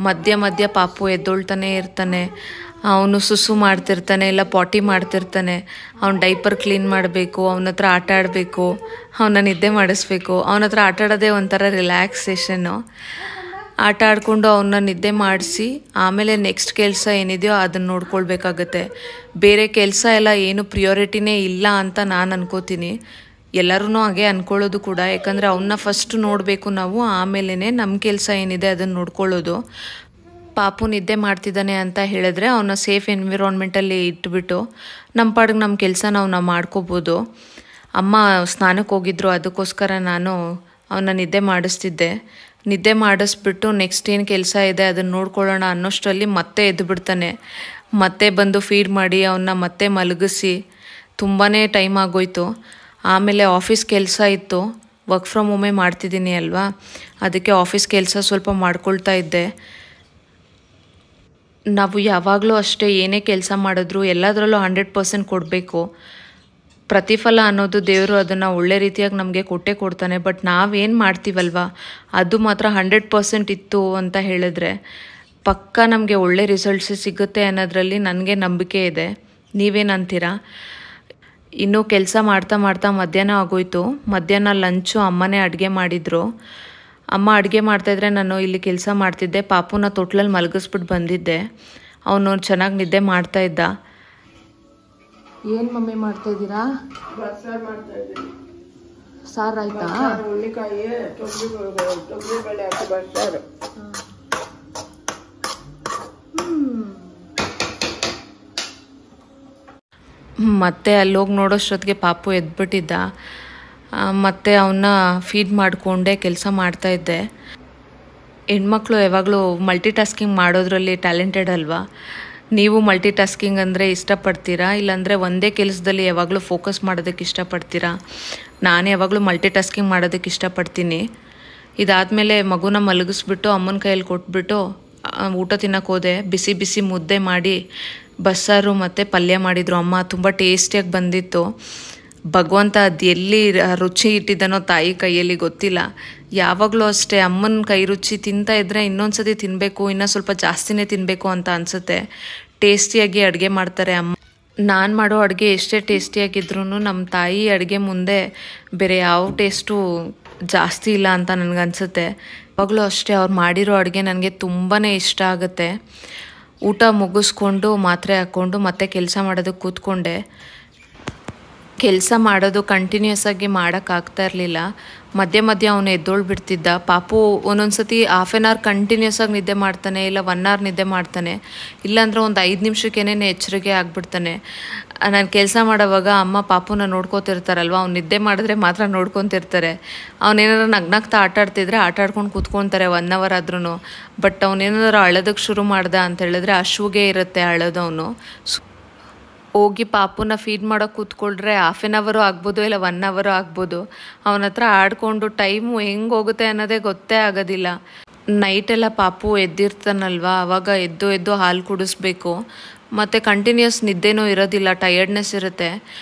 A: ಮಧ್ಯ ಮಧ್ಯ ಪಾಪು ಎದ್ದೊಳ್ತಾನೆ ಇರ್ತಾನೆ, ಅವನು ಸುಸು ಮಾಡ್ತಿರ್ತಾನೆ ಇಲ್ಲ ಪಾಟಿ ಮಾಡ್ತಿರ್ತಾನೆ. ಅವ್ನ ಡೈಪರ್ ಕ್ಲೀನ್ ಮಾಡಬೇಕು, ಅವನ ಹತ್ರ ಆಟ ಆಡಬೇಕು, ಅವನ ನಿದ್ದೆ ಮಾಡಿಸ್ಬೇಕು. ಅವನ ಹತ್ರ ಆಟ ಆಡೋದೇ ಒಂಥರ ರಿಲ್ಯಾಕ್ಸೇಷನ್ನು. ಆಟ ಆಡಿಕೊಂಡು ಅವನ್ನ ನಿದ್ದೆ ಮಾಡಿಸಿ ಆಮೇಲೆ ನೆಕ್ಸ್ಟ್ ಕೆಲಸ ಏನಿದೆಯೋ ಅದನ್ನು ನೋಡ್ಕೊಳ್ಬೇಕಾಗತ್ತೆ. ಬೇರೆ ಕೆಲಸ ಎಲ್ಲ ಏನು ಪ್ರಿಯಾರಿಟಿನೇ ಇಲ್ಲ ಅಂತ ನಾನು ಅನ್ಕೋತೀನಿ. ಎಲ್ಲರೂ ಹಾಗೆ ಅಂದ್ಕೊಳ್ಳೋದು ಕೂಡ. ಯಾಕಂದರೆ ಅವನ್ನ ಫಸ್ಟ್ ನೋಡಬೇಕು ನಾವು, ಆಮೇಲೆ ನಮ್ಮ ಕೆಲಸ ಏನಿದೆ ಅದನ್ನು ನೋಡ್ಕೊಳ್ಳೋದು. ಪಾಪು ನಿದ್ದೆ ಮಾಡ್ತಿದ್ದಾನೆ ಅಂತ ಹೇಳಿದ್ರೆ ಅವನ ಸೇಫ್ ಎನ್ವಿರಾನ್ಮೆಂಟಲ್ಲಿ ಇಟ್ಬಿಟ್ಟು ನಮ್ಮ ಪಾಡಿಗೆ ನಮ್ಮ ಕೆಲಸ ನಾವು ಮಾಡ್ಕೋಬೋದು. ಅಮ್ಮ ಸ್ನಾನಕ್ಕೆ ಹೋಗಿದ್ರು, ಅದಕ್ಕೋಸ್ಕರ ನಾನು ಅವನ ನಿದ್ದೆ ಮಾಡಿಸ್ತಿದ್ದೆ. ನಿದ್ದೆ ಮಾಡಿಸ್ಬಿಟ್ಟು ನೆಕ್ಸ್ಟ್ ಏನು ಕೆಲಸ ಇದೆ ಅದನ್ನು ನೋಡ್ಕೊಳ್ಳೋಣ ಅನ್ನೋಷ್ಟರಲ್ಲಿ ಮತ್ತೆ ಎದ್ದು ಬಿಡ್ತಾನೆ. ಮತ್ತೆ ಬಂದು ಫೀಡ್ ಮಾಡಿ ಅವನ್ನ ಮತ್ತೆ ಮಲಗಿಸಿ ತುಂಬಾ ಟೈಮ್ ಆಗೋಯ್ತು. ಆಮೇಲೆ ಆಫೀಸ್ ಕೆಲಸ ಇತ್ತು, ವರ್ಕ್ ಫ್ರಮ್ ಹೋಮೇ ಮಾಡ್ತಿದ್ದೀನಿ ಅಲ್ವಾ, ಅದಕ್ಕೆ ಆಫೀಸ್ ಕೆಲಸ ಸ್ವಲ್ಪ ಮಾಡ್ಕೊಳ್ತಾ ಇದ್ದೆ. ನಾವು ಯಾವಾಗಲೂ ಅಷ್ಟೇ ಏನೇ ಕೆಲಸ ಮಾಡಿದ್ರು ಎಲ್ಲದರಲ್ಲೂ 100% ಕೊಡಬೇಕು. ಪ್ರತಿಫಲ ಅನ್ನೋದು ದೇವರು ಅದನ್ನು ಒಳ್ಳೆ ರೀತಿಯಾಗಿ ನಮಗೆ ಕೊಟ್ಟೇ ಕೊಡ್ತಾನೆ. ಬಟ್ ನಾವೇನು ಮಾಡ್ತೀವಲ್ವ ಅದು ಮಾತ್ರ 100% ಇತ್ತು ಅಂತ ಹೇಳಿದ್ರೆ ಪಕ್ಕ ನಮಗೆ ಒಳ್ಳೆ ರಿಸಲ್ಟ್ಸ್ ಸಿಗುತ್ತೆ ಅನ್ನೋದ್ರಲ್ಲಿ ನನಗೆ ನಂಬಿಕೆ ಇದೆ. ನೀವೇನಂತೀರಾ? ಇನ್ನೂ ಕೆಲಸ ಮಾಡ್ತಾ ಮಾಡ್ತಾ ಮಧ್ಯಾಹ್ನ ಆಗೋಯ್ತು. ಮಧ್ಯಾಹ್ನ ಲಂಚು ಅಮ್ಮನೇ ಅಡುಗೆ ಮಾಡಿದರು. ಅಮ್ಮ ಅಡುಗೆ ಮಾಡ್ತಾಯಿದ್ರೆ ನಾನು ಇಲ್ಲಿ ಕೆಲಸ ಮಾಡ್ತಿದ್ದೆ. ಪಾಪುನ ತೊಟ್ಲಲ್ಲಿ ಮಲಗಿಸ್ಬಿಟ್ಟು ಬಂದಿದ್ದೆ. ಅವನು ಚೆನ್ನಾಗಿ ನಿದ್ದೆ ಮಾಡ್ತಾಯಿದ್ದ. ಏನು ಮಮ್ಮಿ ಮಾಡ್ತಾಯಿದ್ದೀರಾ? ಸಾರು ಆಯ್ತಾ? ಹುಳ್ಳಿಕಾಯಿ ತೊಗರಿ ಬೇಳೆ ಹಾಕಿ ಬಸ್ಸಾರು. ಮತ್ತೆ ಅಲ್ಲೋಗಿ ನೋಡೋಷ್ಟೊತ್ತಿಗೆ ಪಾಪು ಎದ್ಬಿಟ್ಟಿದ್ದ. ಮತ್ತು ಅವನ್ನ ಫೀಡ್ ಮಾಡಿಕೊಂಡೇ ಕೆಲಸ ಮಾಡ್ತಾಯಿದ್ದೆ. ಹೆಣ್ಮಕ್ಳು ಯಾವಾಗಲೂ ಮಲ್ಟಿಟಾಸ್ಕಿಂಗ್ ಮಾಡೋದ್ರಲ್ಲಿ ಟ್ಯಾಲೆಂಟೆಡ್ ಅಲ್ವಾ? ನೀವು ಮಲ್ಟಿಟಾಸ್ಕಿಂಗ್ ಅಂದರೆ ಇಷ್ಟಪಡ್ತೀರಾ, ಇಲ್ಲಾಂದರೆ ಒಂದೇ ಕೆಲಸದಲ್ಲಿ ಯಾವಾಗಲೂ ಫೋಕಸ್ ಮಾಡೋದಕ್ಕೆ ಇಷ್ಟಪಡ್ತೀರಾ? ನಾನು ಯಾವಾಗಲೂ ಮಲ್ಟಿಟಾಸ್ಕಿಂಗ್ ಮಾಡೋದಕ್ಕೆ ಇಷ್ಟಪಡ್ತೀನಿ. ಇದಾದಮೇಲೆ ಮಗುನ ಮಲಗಿಸ್ಬಿಟ್ಟು ಅಮ್ಮನ ಕೈಯಲ್ಲಿ ಕೊಟ್ಬಿಟ್ಟು ಊಟ ತಿನ್ನೋಕೆ ಹೋದೆ. ಬಿಸಿ ಬಿಸಿ ಮುದ್ದೆ ಮಾಡಿ ಬಸ್ಸಾರು ಮತ್ತು ಪಲ್ಯ ಮಾಡಿದರು ಅಮ್ಮ. ತುಂಬ ಟೇಸ್ಟಿಯಾಗಿ ಬಂದಿತ್ತು. ಭಗವಂತ ಅದು ಎಲ್ಲಿ ರುಚಿ ಇಟ್ಟಿದ್ದಾನೋ ತಾಯಿ ಕೈಯಲ್ಲಿ ಗೊತ್ತಿಲ್ಲ. ಯಾವಾಗಲೂ ಅಷ್ಟೇ ಅಮ್ಮನ ಕೈ ರುಚಿ ತಿಂತಾ ಇದ್ದರೆ ಇನ್ನೊಂದು ಸತಿ ತಿನ್ನಬೇಕು, ಇನ್ನೂ ಸ್ವಲ್ಪ ಜಾಸ್ತಿನೇ ತಿನ್ನಬೇಕು ಅಂತ ಅನಿಸುತ್ತೆ. ಟೇಸ್ಟಿಯಾಗಿ ಅಡುಗೆ ಮಾಡ್ತಾರೆ ಅಮ್ಮ. ನಾನು ಮಾಡೋ ಅಡುಗೆ ಎಷ್ಟೇ ಟೇಸ್ಟಿಯಾಗಿದ್ರೂ ನಮ್ಮ ತಾಯಿ ಅಡುಗೆ ಮುಂದೆ ಬೇರೆ ಯಾವ ಟೇಸ್ಟು ಜಾಸ್ತಿ ಇಲ್ಲ ಅಂತ ನನಗನ್ಸುತ್ತೆ. ಯಾವಾಗಲೂ ಅಷ್ಟೇ ಅವ್ರು ಮಾಡಿರೋ ಅಡುಗೆ ನನಗೆ ತುಂಬಾ ಇಷ್ಟ ಆಗುತ್ತೆ. ಊಟ ಮುಗಿಸ್ಕೊಂಡು ಮಾತ್ರೆ ಹಾಕ್ಕೊಂಡು ಮತ್ತೆ ಕೆಲಸ ಮಾಡೋದಕ್ಕೆ ಕೂತ್ಕೊಂಡೆ. ಕೆಲಸ ಮಾಡೋದು ಕಂಟಿನ್ಯೂಸ್ ಆಗಿ ಮಾಡೋಕ್ಕಾಗ್ತಾ ಇರಲಿಲ್ಲ. ಮಧ್ಯೆ ಮಧ್ಯೆ ಅವನು ಎದ್ದೋಳ್ಬಿಡ್ತಿದ್ದ. ಪಾಪು ಒಂದೊಂದು ಸತಿ ಹಾಫ್ ಆನ್ ಅವರ್ ಕಂಟಿನ್ಯೂಸ್ ಆಗಿ ನಿದ್ದೆ ಮಾಡ್ತಾನೆ, ಇಲ್ಲ 1 ಅವರ್ ನಿದ್ದೆ ಮಾಡ್ತಾನೆ, ಇಲ್ಲಾಂದರೆ ಒಂದು 5 ನಿಮಿಷಕ್ಕೇನೆ ಎಚ್ಚರಿಕೆ ಆಗಿಬಿಡ್ತಾನೆ. ನಾನು ಕೆಲಸ ಮಾಡೋವಾಗ ಅಮ್ಮ ಪಾಪುನ ನೋಡ್ಕೋತಿರ್ತಾರಲ್ವ, ಅವ್ನು ನಿದ್ದೆ ಮಾಡಿದ್ರೆ ಮಾತ್ರ ನೋಡ್ಕೊತಿರ್ತಾರೆ. ಅವನೇನಾದ್ರು ನಗ್ನಗ್ತಾ ಆಟ ಆಡ್ತಿದ್ರೆ ಆಟ ಆಡ್ಕೊಂಡು ಕೂತ್ಕೊತಾರೆ 1 ಅವರ್ ಆದ್ರೂ. ಬಟ್ ಅವನೇನಾದ್ರು ಅಳೋದಕ್ಕೆ ಶುರು ಮಾಡ್ದ ಅಂತ ಹೇಳಿದ್ರೆ ಅಶ್ವಿಗೆ ಇರುತ್ತೆ ಅಳೋದವನು. ಹೋಗಿ ಪಾಪುನ ಫೀಡ್ ಮಾಡೋಕೆ ಕೂತ್ಕೊಳ್ರೆ ಹಾಫ್ ಆನ್ ಅವರು ಆಗ್ಬೋದು, ಇಲ್ಲ 1 ಅವರು ಆಗ್ಬೋದು. ಅವನ ಹತ್ರ ಆಡಿಕೊಂಡು ಟೈಮು ಹೆಂಗೆ ಹೋಗುತ್ತೆ ಅನ್ನೋದೇ ಗೊತ್ತೇ ಆಗೋದಿಲ್ಲ. ನೈಟೆಲ್ಲ ಪಾಪು ಎದ್ದಿರ್ತಾನಲ್ವ, ಆವಾಗ ಎದ್ದು ಹಾಲು ಕುಡಿಸ್ಬೇಕು. ಮತ್ತು ಕಂಟಿನ್ಯೂಸ್ ನಿದ್ದೆನೂ ಇರೋದಿಲ್ಲ, ಟಯರ್ಡ್ನೆಸ್ ಇರುತ್ತೆ.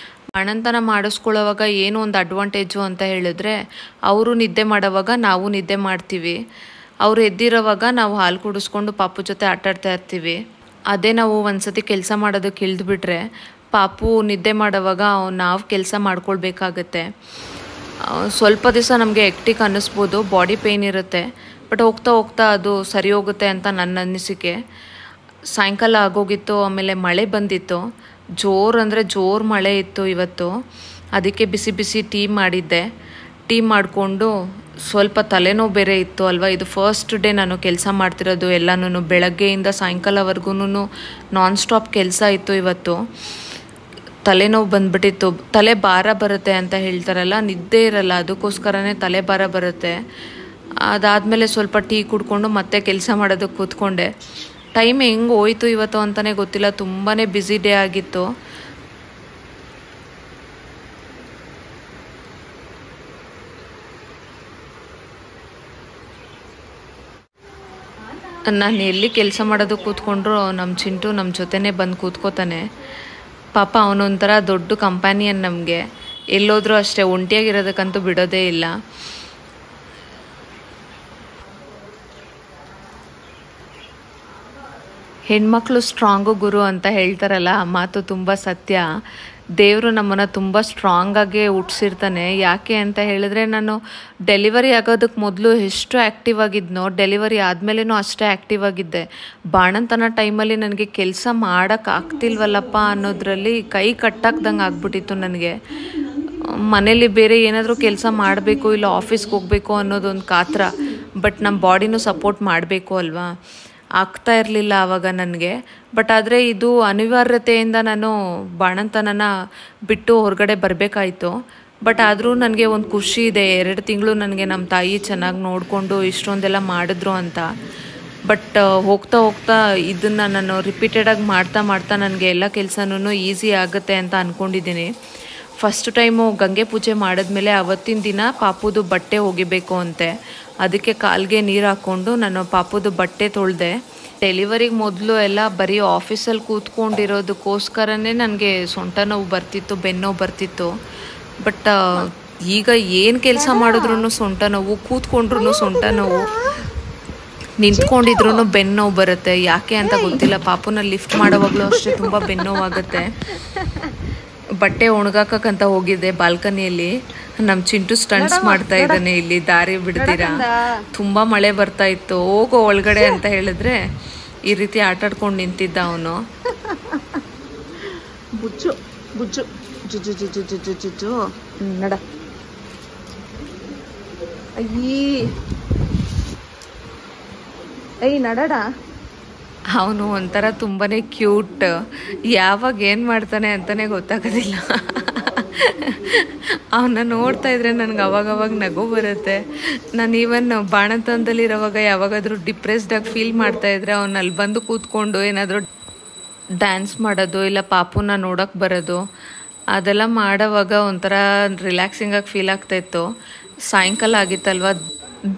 A: ಬಾಣಂತನ ಮಾಡಿಸ್ಕೊಳ್ಳೋವಾಗ ಏನು ಒಂದು ಅಡ್ವಾಂಟೇಜು ಅಂತ ಹೇಳಿದ್ರೆ ಅವರು ನಿದ್ದೆ ಮಾಡೋವಾಗ ನಾವು ನಿದ್ದೆ ಮಾಡ್ತೀವಿ. ಅವರು ಎದ್ದಿರೋವಾಗ ನಾವು ಹಾಲು ಕುಡಿಸ್ಕೊಂಡು ಪಾಪು ಜೊತೆ ಆಟಾಡ್ತಾ ಇರ್ತೀವಿ. ಅದೇ ನಾವು ಒಂದು ಸತಿ ಕೆಲಸ ಮಾಡೋದಕ್ಕೆ ಇಳಿದ್ಬಿಟ್ರೆ ಪಾಪು ನಿದ್ದೆ ಮಾಡೋವಾಗ ನಾವು ಕೆಲಸ ಮಾಡ್ಕೊಳ್ಬೇಕಾಗತ್ತೆ. ಸ್ವಲ್ಪ ದಿವಸ ನಮಗೆ ಎಕ್ಟಿಕ್ ಅನ್ನಿಸ್ಬೋದು, ಬಾಡಿ ಪೇಯ್ನ್ ಇರುತ್ತೆ. ಬಟ್ ಹೋಗ್ತಾ ಹೋಗ್ತಾ ಅದು ಸರಿ ಹೋಗುತ್ತೆ ಅಂತ ನನ್ನ ಅನಿಸಿಕೆ. ಸಾಯಂಕಾಲ ಆಗೋಗಿತ್ತು, ಆಮೇಲೆ ಮಳೆ ಬಂದಿತ್ತು. ಜೋರು ಮಳೆ ಇತ್ತು ಇವತ್ತು. ಅದಕ್ಕೆ ಬಿಸಿ ಬಿಸಿ ಟೀ ಮಾಡಿದ್ದೆ. ಟೀ ಮಾಡಿಕೊಂಡು ಸ್ವಲ್ಪ ತಲೆನೋವು ಬೇರೆ ಇತ್ತು ಅಲ್ವಾ. ಇದು ಫಸ್ಟ್ ಡೇ ನಾನು ಕೆಲಸ ಮಾಡ್ತಿರೋದು ಎಲ್ಲನೂ. ಬೆಳಗ್ಗೆಯಿಂದ ಸಾಯಂಕಾಲವರೆಗೂ ನಾನ್ ಸ್ಟಾಪ್ ಕೆಲಸ ಇತ್ತು ಇವತ್ತು. ತಲೆನೋವು ಬಂದ್ಬಿಟ್ಟಿತ್ತು. ತಲೆ ಭಾರ ಬರುತ್ತೆ ಅಂತ ಹೇಳ್ತಾರಲ್ಲ, ನಿದ್ದೆ ಇರಲ್ಲ, ಅದಕ್ಕೋಸ್ಕರನೇ ತಲೆ ಭಾರ ಬರುತ್ತೆ. ಅದಾದಮೇಲೆ ಸ್ವಲ್ಪ ಟೀ ಕುಡ್ಕೊಂಡು ಮತ್ತೆ ಕೆಲಸ ಮಾಡೋದಕ್ಕೆ ಕೂತ್ಕೊಂಡೆ. ಟೈಮ್ ಹೆಂಗೆ ಹೋಯ್ತು ಇವತ್ತು ಅಂತಲೇ ಗೊತ್ತಿಲ್ಲ. ತುಂಬಾ ಬ್ಯುಸಿ ಡೇ ಆಗಿತ್ತು. ನಾನು ಎಲ್ಲಿ ಕೆಲಸ ಮಾಡೋದು ಕೂತ್ಕೊಂಡ್ರು ನಮ್ಮ ಚಿಂಟು ನಮ್ಮ ಜೊತೆನೇ ಬಂದು ಕೂತ್ಕೋತಾನೆ. ಪಾಪ ಅವನೊಂಥರ ದೊಡ್ಡ ಕಂಪ್ಯಾನಿಯನ್ ನಮಗೆ. ಎಲ್ಲೋದ್ರೂ ಅಷ್ಟೇ ಒಂಟಿಯಾಗಿರೋದಕ್ಕಂತೂ ಬಿಡೋದೇ ಇಲ್ಲ. ಹೆಣ್ಮಕ್ಳು ಸ್ಟ್ರಾಂಗು ಗುರು ಅಂತ ಹೇಳ್ತಾರಲ್ಲ, ಆ ಮಾತು ತುಂಬ ಸತ್ಯ. ದೇವರು ನಮ್ಮನ್ನು ತುಂಬ ಸ್ಟ್ರಾಂಗಾಗೆ ಹುಟ್ಟಿಸಿರ್ತಾನೆ. ಯಾಕೆ ಅಂತ ಹೇಳಿದ್ರೆ, ನಾನು ಡೆಲಿವರಿ ಆಗೋದಕ್ಕೆ ಮೊದಲು ಎಷ್ಟು ಆ್ಯಕ್ಟಿವ್ ಆಗಿದ್ನೋ, ಡೆಲಿವರಿ ಆದಮೇಲೆನೂ ಅಷ್ಟೇ ಆ್ಯಕ್ಟಿವ್ ಆಗಿದ್ದೆ. ಬಾಣಂತನ ಟೈಮಲ್ಲಿ ನನಗೆ ಕೆಲಸ ಮಾಡೋಕ್ಕಾಗ್ತಿಲ್ವಲ್ಲಪ್ಪ ಅನ್ನೋದ್ರಲ್ಲಿ ಕೈ ಕಟ್ಟಾಕ್ದಂಗೆ ಆಗ್ಬಿಟ್ಟಿತ್ತು ನನಗೆ. ಮನೇಲಿ ಬೇರೆ ಏನಾದರೂ ಕೆಲಸ ಮಾಡಬೇಕು, ಇಲ್ಲ ಆಫೀಸ್ಗೆ ಹೋಗಬೇಕು ಅನ್ನೋದೊಂದು ಕಾತರ. ಬಟ್ ನಮ್ಮ ಬಾಡಿನೂ ಸಪೋರ್ಟ್ ಮಾಡಬೇಕು ಅಲ್ವಾ, ಆಗ್ತಾ ಇರಲಿಲ್ಲ ಆವಾಗ ನನಗೆ. ಬಟ್ ಆದರೆ ಇದು ಅನಿವಾರ್ಯತೆಯಿಂದ ನಾನು ಬಾಣಂತನನ ಬಿಟ್ಟು ಹೊರಗಡೆ ಬರಬೇಕಾಯ್ತು. ಬಟ್ ಆದರೂ ನನಗೆ ಒಂದು ಖುಷಿ ಇದೆ, 2 ತಿಂಗಳು ನನಗೆ ನಮ್ಮ ತಾಯಿ ಚೆನ್ನಾಗಿ ನೋಡಿಕೊಂಡು ಇಷ್ಟೊಂದೆಲ್ಲ ಮಾಡಿದ್ರು ಅಂತ. ಬಟ್ ಹೋಗ್ತಾ ಹೋಗ್ತಾ ಇದನ್ನು ನಾನು ರಿಪೀಟೆಡಾಗಿ ಮಾಡ್ತಾ ನನಗೆ ಎಲ್ಲ ಕೆಲಸನೂ ಈಸಿ ಆಗುತ್ತೆ ಅಂತ ಅಂದ್ಕೊಂಡಿದ್ದೀನಿ. ಫಸ್ಟ್ ಟೈಮು ಗಂಗೆ ಪೂಜೆ ಮಾಡಿದ್ಮೇಲೆ ಅವತ್ತಿನ ದಿನ ಪಾಪುದು ಬಟ್ಟೆ ಒಗಿಬೇಕು ಅಂತೆ. ಅದಕ್ಕೆ ಕಾಲಿಗೆ ನೀರು ಹಾಕ್ಕೊಂಡು ನಾನು ಪಾಪುದು ಬಟ್ಟೆ ತೊಳೆದೆ. ಡೆಲಿವರಿಗೆ ಮೊದಲು ಎಲ್ಲ ಬರೀ ಆಫೀಸಲ್ಲಿ ಕೂತ್ಕೊಂಡಿರೋದಕ್ಕೋಸ್ಕರನೇ ನನಗೆ ಸೊಂಟ ನೋವು ಬರ್ತಿತ್ತು, ಬೆನ್ನೋವು ಬರ್ತಿತ್ತು. ಬಟ್ ಈಗ ಏನು ಕೆಲಸ ಮಾಡಿದ್ರೂ ಸೊಂಟ ನೋವು, ಕೂತ್ಕೊಂಡ್ರೂ ಸೊಂಟ ನೋವು, ನಿಂತ್ಕೊಂಡಿದ್ರೂ ಬೆನ್ನೋವು ಬರುತ್ತೆ. ಯಾಕೆ ಅಂತ ಗೊತ್ತಿಲ್ಲ. ಪಾಪುನ ಲಿಫ್ಟ್ ಮಾಡೋವಾಗಲೂ ಅಷ್ಟೇ ತುಂಬ ಬೆನ್ನೋವಾಗುತ್ತೆ. ಬಟ್ಟೆ ಒಣಗಾಕಂತ ಹೋಗಿದ್ದೆ ಬಾಲ್ಕನಿಯಲ್ಲಿ. ನಮ್ಮ ಚಿಂಟು ಸ್ಟಂಟ್ಸ್ ಮಾಡ್ತಾ ಇದ್ದಾನೆ ಇಲ್ಲಿ, ದಾರಿ ಬಿಡ್ತೀರಾ. ತುಂಬ ಮಳೆ ಬರ್ತಾ ಇತ್ತು, ಹೋಗೋ ಒಳಗಡೆ ಅಂತ ಹೇಳಿದ್ರೆ ಈ ರೀತಿ ಆಟಾಡ್ಕೊಂಡು ನಿಂತಿದ್ದ ಅವನು.
B: ಬುಜ್ಜು ಬುಜ್ಜು ಜುಜು ಜುಜು ಜುಜು ಜುಜು ನಡ. ಅಯ್ಯ ನಡಡ.
A: ಅವನು ಒಂಥರ ತುಂಬಾ ಕ್ಯೂಟ್. ಯಾವಾಗ ಏನು ಮಾಡ್ತಾನೆ ಅಂತಲೇ ಗೊತ್ತಾಗೋದಿಲ್ಲ. ಅವನ್ನ ನೋಡ್ತಾ ಇದ್ರೆ ನನಗೆ ಅವಾಗವಾಗ ನಗು ಬರುತ್ತೆ. ನಾನು ಈವನ್ ಬಾಣಂತನದಲ್ಲಿರೋವಾಗ ಯಾವಾಗಾದರೂ ಡಿಪ್ರೆಸ್ಡಾಗಿ ಫೀಲ್ ಮಾಡ್ತಾಯಿದ್ರೆ ಅವನು ಅಲ್ಲಿ ಬಂದು ಕೂತ್ಕೊಂಡು ಏನಾದರೂ ಡ್ಯಾನ್ಸ್ ಮಾಡೋದು, ಇಲ್ಲ ಪಾಪುನ ನೋಡೋಕ್ಕೆ ಬರೋದು, ಅದೆಲ್ಲ ಮಾಡೋವಾಗ ಒಂಥರ ರಿಲ್ಯಾಕ್ಸಿಂಗಾಗಿ ಫೀಲ್ ಆಗ್ತಾಯಿತ್ತು. ಸಾಯಂಕಾಲ ಆಗಿತ್ತಲ್ವ,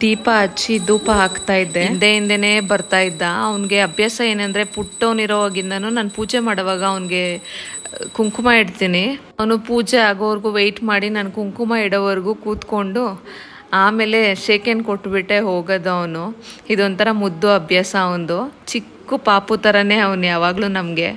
A: ದೀಪ ಹಚ್ಚಿ ಧೂಪ ಹಾಕ್ತಾ ಇದ್ದೆ. ಹಿಂದೆನೇ ಬರ್ತಾ ಇದ್ದ. ಅವನಿಗೆ ಅಭ್ಯಾಸ ಏನಂದರೆ, ಪುಟ್ಟವನಿರೋವಾಗಿಂದನೂ ನಾನು ಪೂಜೆ ಮಾಡೋವಾಗ ಅವನಿಗೆ ಕುಂಕುಮ ಇಡ್ತೀನಿ. ಅವನು ಪೂಜೆ ಆಗೋವರೆಗೂ ವೆಯ್ಟ್ ಮಾಡಿ ನಾನು ಕುಂಕುಮ ಇಡೋವರೆಗೂ ಕೂತ್ಕೊಂಡು ಆಮೇಲೆ ಶೇಕೆನ್ ಕೊಟ್ಬಿಟ್ಟೆ ಹೋಗೋದು ಅವನು. ಇದೊಂಥರ ಮುದ್ದು ಅಭ್ಯಾಸ ಅವನದು. ಚಿಕ್ಕ ಪಾಪು ಥರನೇ ಅವನು ಯಾವಾಗಲೂ ನಮಗೆ.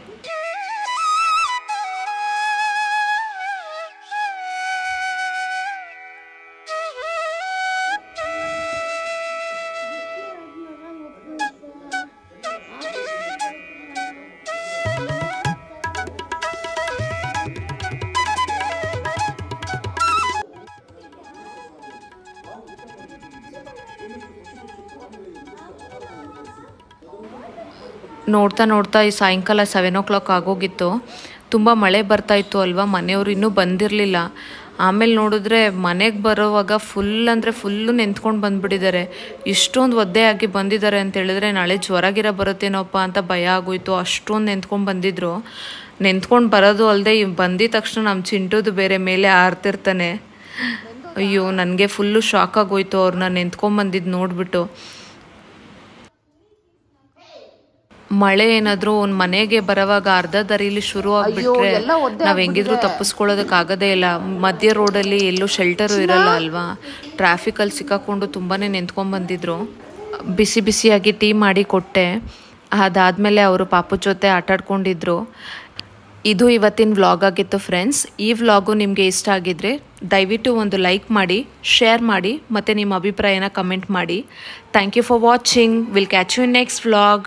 A: ನೋಡ್ತಾ ಈ ಸಾಯಂಕಾಲ 7 o'clock ಆಗೋಗಿತ್ತು. ತುಂಬ ಮಳೆ ಬರ್ತಾಯಿತ್ತು ಅಲ್ವಾ, ಮನೆಯವರು ಇನ್ನೂ ಬಂದಿರಲಿಲ್ಲ. ಆಮೇಲೆ ನೋಡಿದ್ರೆ ಮನೆಗೆ ಬರೋವಾಗ ಫುಲ್ಲು ನೆಂತ್ಕೊಂಡು ಬಂದುಬಿಟ್ಟಿದ್ದಾರೆ. ಇಷ್ಟೊಂದು ಒದ್ದೆ ಆಗಿ ಬಂದಿದ್ದಾರೆ ಅಂತ ಹೇಳಿದ್ರೆ ನಾಳೆ ಜ್ವರ ಬರುತ್ತೇನೋಪ್ಪ ಅಂತ ಭಯ ಆಗೋಯ್ತು. ಅಷ್ಟೊಂದು ನೆಂತ್ಕೊಂಡು ಬಂದಿದ್ರು. ನೆಂತ್ಕೊಂಡು ಬರೋದು ಅಲ್ಲದೆ ಬಂದಿದ ತಕ್ಷಣ ನಮ್ಮ ಚಿಂಟುದು ಬೇರೆ ಮೇಲೆ ಆರ್ತಿರ್ತಾನೆ. ಅಯ್ಯೋ, ನನಗೆ ಫುಲ್ಲು ಶಾಕ್ ಆಗೋಯ್ತು ಅವ್ರನ್ನ ನೆಂತ್ಕೊಂಡ್ಬಂದಿದ್ದು ನೋಡಿಬಿಟ್ಟು. ಮಳೆ ಏನಾದರೂ ಒಂದು ಮನೆಗೆ ಬರೋವಾಗ ಅರ್ಧ ದಾರಿಲಿ ಶುರು ಆಗಿಬಿಟ್ರೆ ನಾವು ಹೆಂಗಿದ್ರು ತಪ್ಪಿಸ್ಕೊಳ್ಳೋದಕ್ಕಾಗೋದೇ ಇಲ್ಲ. ಮಧ್ಯ ರೋಡಲ್ಲಿ ಎಲ್ಲೂ ಶೆಲ್ಟರು ಇರಲ್ಲ ಅಲ್ವಾ. ಟ್ರಾಫಿಕಲ್ಲಿ ಸಿಕ್ಕಾಕೊಂಡು ತುಂಬಾ ನೆಂತ್ಕೊಂಡ್ಬಂದಿದ್ರು. ಬಿಸಿಯಾಗಿ ಟೀ ಮಾಡಿ ಕೊಟ್ಟೆ. ಅದಾದಮೇಲೆ ಅವರು ಪಾಪು ಜೊತೆ ಆಟಾಡ್ಕೊಂಡಿದ್ರು. ಇದು ಇವತ್ತಿನ ವ್ಲಾಗ್ ಆಗಿತ್ತು ಫ್ರೆಂಡ್ಸ್. ಈ ವ್ಲಾಗು ನಿಮಗೆ ಇಷ್ಟ ಆಗಿದ್ರೆ ದಯವಿಟ್ಟು ಒಂದು ಲೈಕ್ ಮಾಡಿ, ಶೇರ್ ಮಾಡಿ, ಮತ್ತು ನಿಮ್ಮ ಅಭಿಪ್ರಾಯನ ಕಮೆಂಟ್ ಮಾಡಿ. Thank you for watching. Will catch you in next vlog.